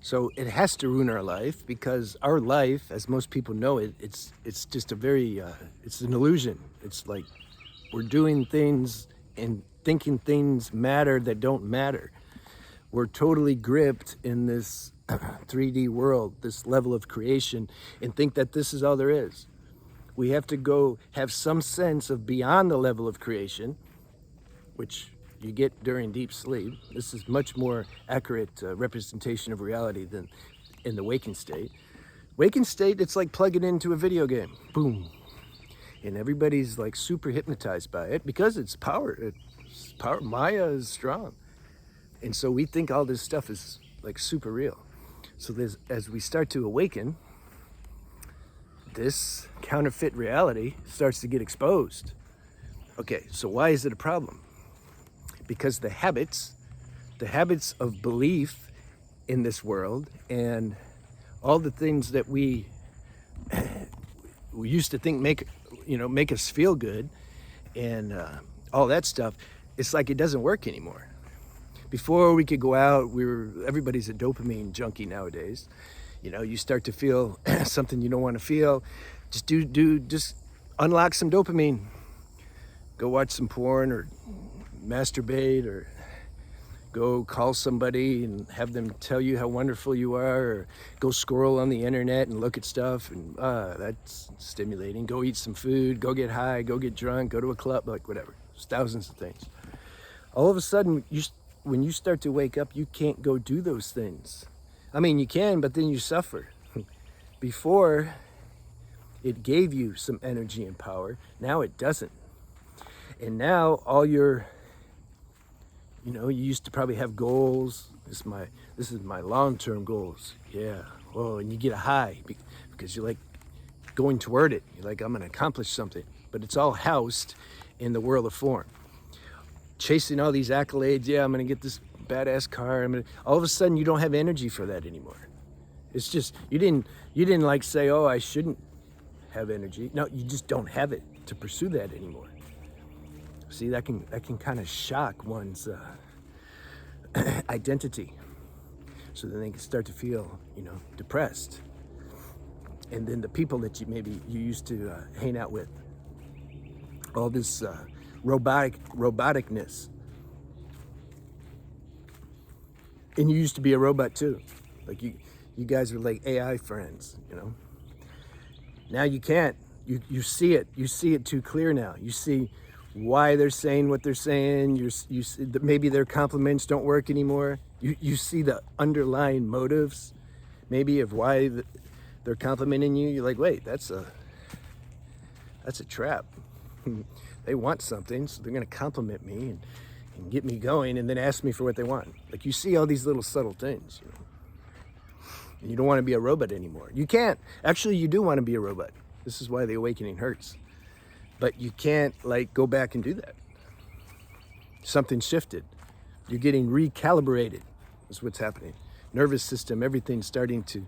So it has to ruin our life, because our life, as most people know it, it's just a very it's an illusion. It's like we're doing things and thinking things matter that don't matter. We're totally gripped in this 3D world, this level of creation, and think that this is all there is. We have to go have some sense of beyond the level of creation, which you get during deep sleep. This is much more accurate representation of reality than in the waking state. Waking state, it's like plugging into a video game. Boom. And everybody's like super hypnotized by it because it's power. It's power. Maya is strong. And so we think all this stuff is like super real. So as we start to awaken, this counterfeit reality starts to get exposed. Okay, so why is it a problem? Because the habits of belief in this world and all the things that we used to think make us feel good, and all that stuff, it's like it doesn't work anymore. Before we could go out, everybody's a dopamine junkie nowadays. You start to feel something you don't want to feel, just unlock some dopamine. Go watch some porn or masturbate, or go call somebody and have them tell you how wonderful you are, or go scroll on the internet and look at stuff, and that's stimulating. Go eat some food, go get high, go get drunk, go to a club, like whatever. There's thousands of things. All of a sudden, when you start to wake up, you can't go do those things. I mean, you can, but then you suffer. Before, it gave you some energy and power. Now it doesn't. And now all you used to probably have goals. This is my long-term goals. Yeah. Oh, and you get a high because you're like going toward it. You're like, I'm going to accomplish something. But it's all housed in the world of form. Chasing all these accolades. Yeah, I'm going to get this badass car. All of a sudden, you don't have energy for that anymore. It's just you didn't like say, oh, I shouldn't have energy. No, you just don't have it to pursue that anymore. See, that can kind of shock one's identity. So then they can start to feel, depressed. And then the people that you used to hang out with, all this roboticness. And you used to be a robot too. Like you guys are like AI friends, Now you can't. You see it. You see it too clear now. You see why they're saying what they're saying. You see that maybe their compliments don't work anymore. You see the underlying motives, maybe, of why they're complimenting you. You're like, wait, that's a trap. They want something, so they're going to compliment me and get me going, and then ask me for what they want. Like, you see all these little subtle things, And you don't want to be a robot anymore. You can't. Actually, you do want to be a robot. This is why the awakening hurts. But you can't, go back and do that. Something shifted. You're getting recalibrated, is what's happening. Nervous system, everything's starting to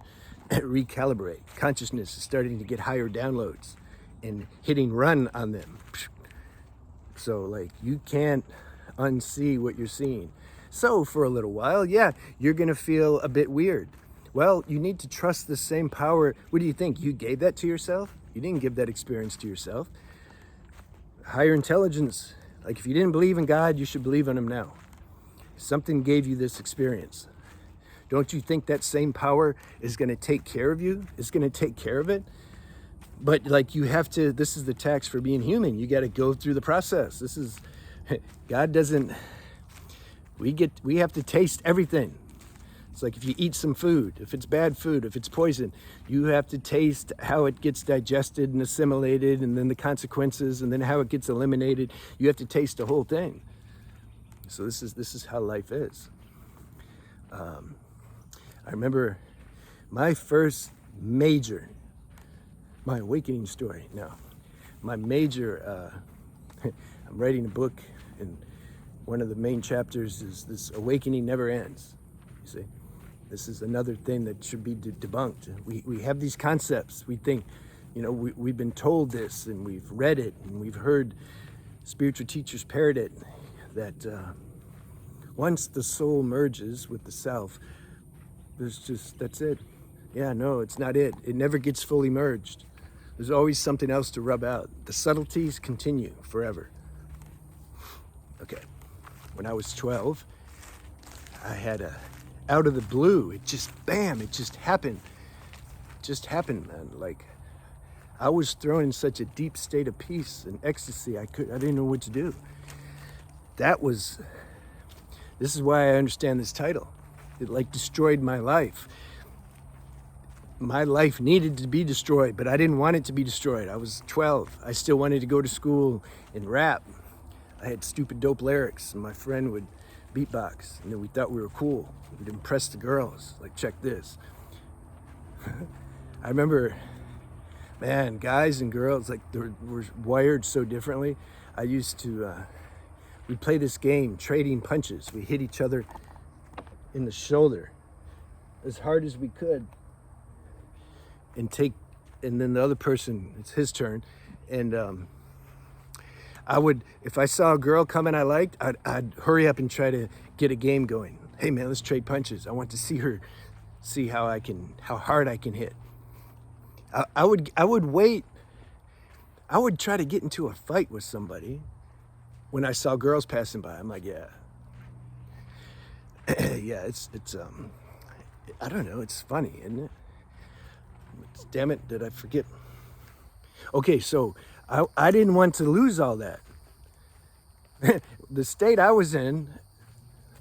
recalibrate. Consciousness is starting to get higher downloads and hitting run on them. So, you can't unsee what you're seeing. So, for a little while, yeah, you're going to feel a bit weird. Well, you need to trust the same power. What do you think? You gave that to yourself? You didn't give that experience to yourself. Higher intelligence. If you didn't believe in God, you should believe in Him now. Something gave you this experience. Don't you think that same power is going to take care of you? It's going to take care of it? But you have to, this is the tax for being human. You got to go through the process. God doesn't, we have to taste everything. It's like if you eat some food, if it's bad food, if it's poison, you have to taste how it gets digested and assimilated, and then the consequences, and then how it gets eliminated. You have to taste the whole thing. So this is how life is. I remember my first major, my awakening story. Now, my major, I'm writing a book, and one of the main chapters is this awakening never ends. You see, this is another thing that should be debunked. We have these concepts. We think, we've been told this, and we've read it, and we've heard spiritual teachers parrot it, that once the soul merges with the self, That's it. Yeah, no, it's not it. It never gets fully merged. There's always something else to rub out. The subtleties continue forever. Okay, when I was 12, I had out of the blue, it just, bam, it just happened. It just happened, man. Like, I was thrown in such a deep state of peace and ecstasy, I didn't know what to do. This is why I understand this title. It like destroyed my life. My life needed to be destroyed, but I didn't want it to be destroyed. I was 12. I still wanted to go to school and rap. I had stupid dope lyrics, and my friend would beatbox, and then we thought we were cool. We'd impress the girls, like, check this. I remember, man, guys and girls, like, were wired so differently. I used to, we'd play this game, trading punches. We hit each other in the shoulder as hard as we could, and then the other person, it's his turn, and if I saw a girl coming I liked, I'd hurry up and try to get a game going. Hey man, let's trade punches. I want to see how hard I can hit. I would wait. I would try to get into a fight with somebody when I saw girls passing by. I'm like, yeah. Yeah, it's I don't know, it's funny, isn't it? Damn it, did I forget? Okay, so I didn't want to lose all that. The state I was in,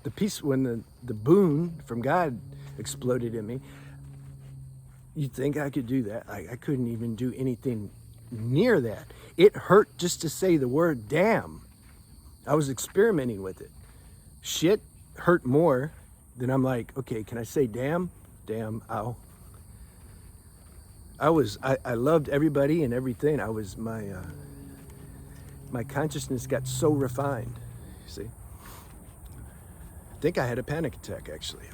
the peace, when the boon from God exploded in me, you'd think I could do that. I couldn't even do anything near that. It hurt just to say the word damn. I was experimenting with it. Shit hurt more than I'm like, okay, can I say damn? Damn, ow. I loved everybody and everything. My consciousness got so refined, you see. I think I had a panic attack, actually.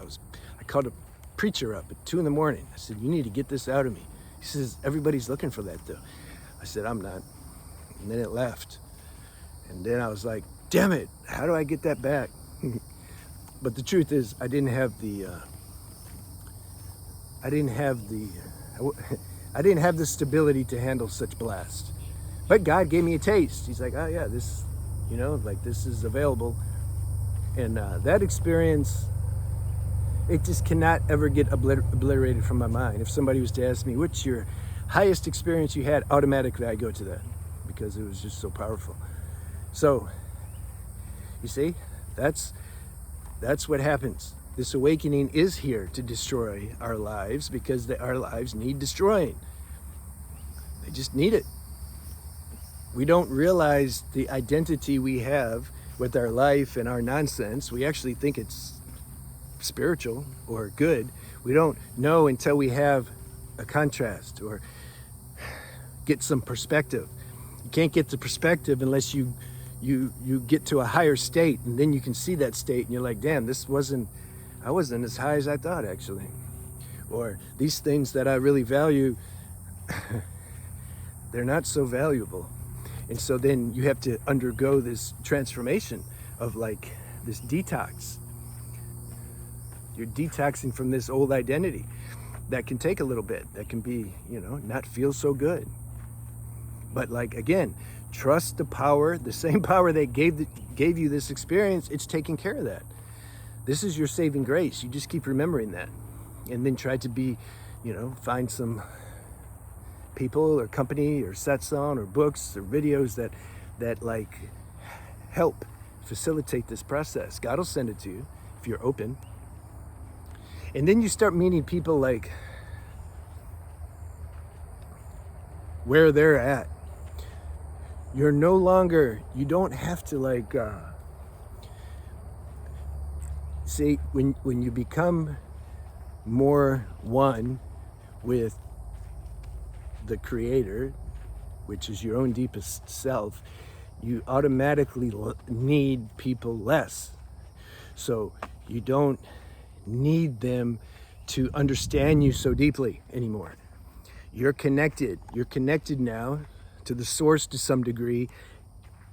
I called a preacher up at 2 a.m. I said, you need to get this out of me. He says, everybody's looking for that though. I said, I'm not. And then it left. And then I was like, damn it, how do I get that back? But the truth is, I didn't have the stability to handle such blast. But God gave me a taste. He's like, oh yeah, this is available. And that experience, it just cannot ever get obliterated from my mind. If somebody was to ask me, what's your highest experience you had, automatically I go to that, because it was just so powerful. So, you see, that's what happens. This awakening is here to destroy our lives, because our lives need destroying. They just need it. We don't realize the identity we have with our life and our nonsense. We actually think it's spiritual or good. We don't know until we have a contrast or get some perspective. You can't get the perspective unless you get to a higher state, and then you can see that state and you're like, damn, I wasn't as high as I thought, actually. Or these things that I really value, they're not so valuable. And so then you have to undergo this transformation of like this detox. You're detoxing from this old identity. That can take a little bit. That can be, not feel so good. But like, again, trust the power, the same power that gave you this experience, it's taking care of that. This is your saving grace. You just keep remembering that. And then try to be, find some people or company or satsang or books or videos that like help facilitate this process. God will send it to you if you're open. And then you start meeting people like where they're at. You're no longer, you don't have to like, see, when you become more one with the Creator, which is your own deepest self, you automatically need people less. So you don't need them to understand you so deeply anymore. You're connected. You're connected now to the source to some degree.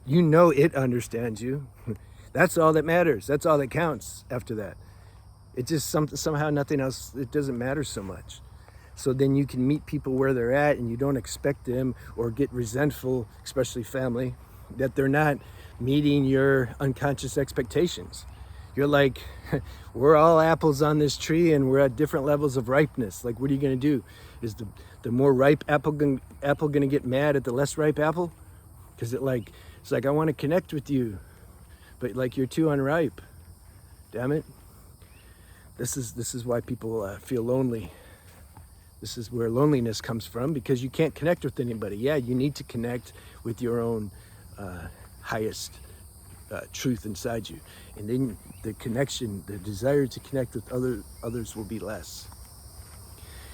You know it understands you. That's all that matters. That's all that counts after that. It just somehow nothing else, it doesn't matter so much. So then you can meet people where they're at, and you don't expect them or get resentful, especially family, that they're not meeting your unconscious expectations. You're like, we're all apples on this tree and we're at different levels of ripeness. Like, what are you going to do? Is the more ripe apple going to get mad at the less ripe apple? Because it's like, I want to connect with you, but like, you're too unripe. Damn it. This is why people feel lonely. This is where loneliness comes from, because you can't connect with anybody. Yeah, you need to connect with your own highest truth inside you, and then the connection, the desire to connect with others will be less.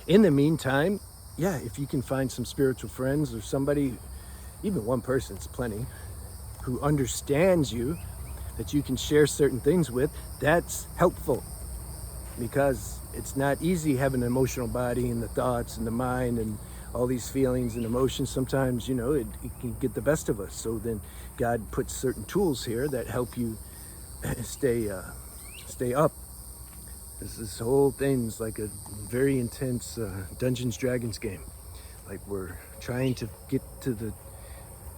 In the meantime, yeah, if you can find some spiritual friends or somebody, even one person's plenty, who understands you, that you can share certain things with, that's helpful, because it's not easy having an emotional body and the thoughts and the mind and all these feelings and emotions. Sometimes, it can get the best of us. So then God puts certain tools here that help you stay up. This whole thing's like a very intense Dungeons Dragons game. Like, we're trying to get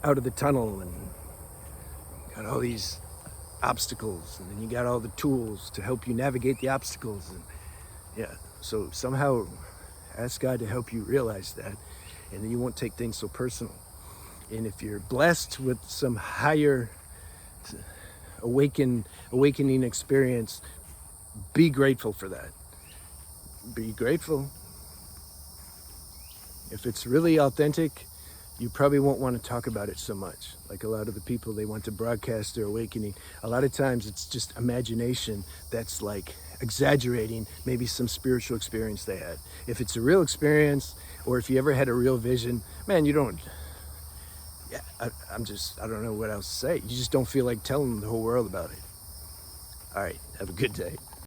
out of the tunnel, and got all these obstacles, and then you got all the tools to help you navigate the obstacles. And yeah, so somehow ask God to help you realize that, and then you won't take things so personal. And if you're blessed with some higher awakening experience, be grateful for that. Be grateful. If it's really authentic, you probably won't want to talk about it so much. Like a lot of the people, they want to broadcast their awakening. A lot of times it's just imagination that's like exaggerating maybe some spiritual experience they had. If it's a real experience, or if you ever had a real vision, man, you don't, yeah, I don't know what else to say. You just don't feel like telling the whole world about it. All right, have a good day.